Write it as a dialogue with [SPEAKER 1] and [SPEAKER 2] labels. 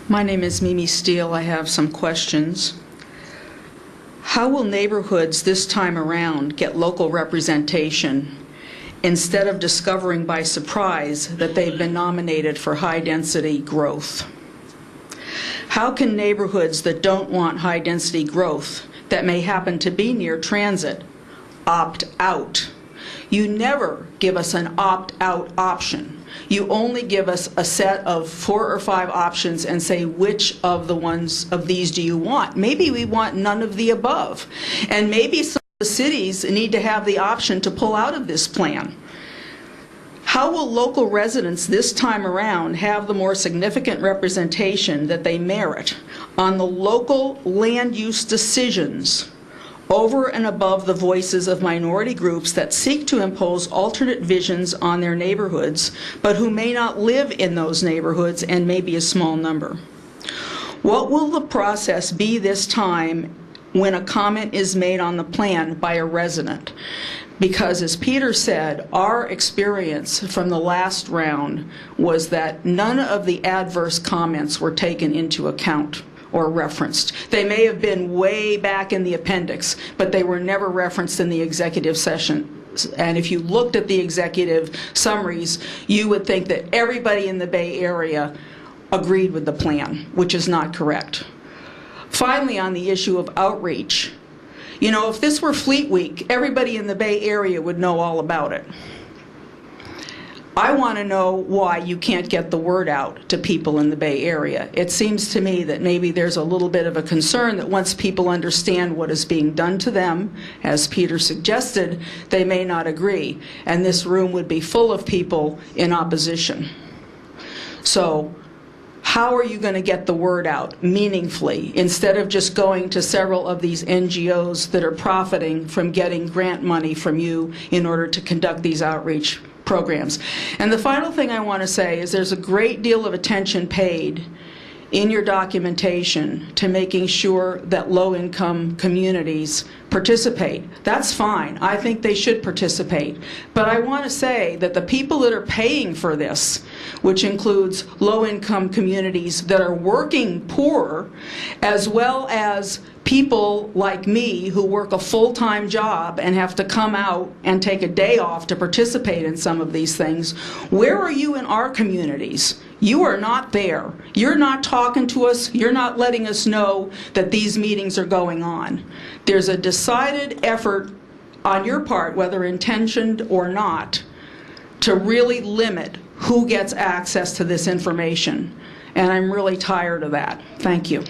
[SPEAKER 1] My name is Mimi Steele. I have some questions. How will neighborhoods this time around get local representation instead of discovering by surprise that they've been nominated for high-density growth? How can neighborhoods that don't want high-density growth, that may happen to be near transit, opt out? You never give us an opt-out option. You only give us a set of 4 or 5 options and say, which of these do you want? Maybe we want none of the above. And maybe some of the cities need to have the option to pull out of this plan. How will local residents this time around have the more significant representation that they merit on the local land use decisions over and above the voices of minority groups that seek to impose alternate visions on their neighborhoods, but who may not live in those neighborhoods and may be a small number? What will the process be this time when a comment is made on the plan by a resident? Because as Peter said, our experience from the last round was that none of the adverse comments were taken into account or referenced. They may have been way back in the appendix, but they were never referenced in the executive session. And if you looked at the executive summaries, you would think that everybody in the Bay Area agreed with the plan, which is not correct. Finally, on the issue of outreach, you know, if this were Fleet Week, everybody in the Bay Area would know all about it. I want to know why you can't get the word out to people in the Bay Area. It seems to me that maybe there's a little bit of a concern that once people understand what is being done to them, as Peter suggested, they may not agree, and this room would be full of people in opposition. So how are you going to get the word out meaningfully instead of just going to several of these NGOs that are profiting from getting grant money from you in order to conduct these outreach programs? And the final thing I want to say is there's a great deal of attention paid in your documentation to making sure that low-income communities participate. That's fine. I think they should participate. But I want to say that the people that are paying for this, which includes low-income communities that are working poor, as well as people like me who work a full-time job and have to come out and take a day off to participate in some of these things, where are you in our communities? You are not there. You're not talking to us. You're not letting us know that these meetings are going on. There's a decided effort on your part, whether intentioned or not, to really limit who gets access to this information. And I'm really tired of that. Thank you.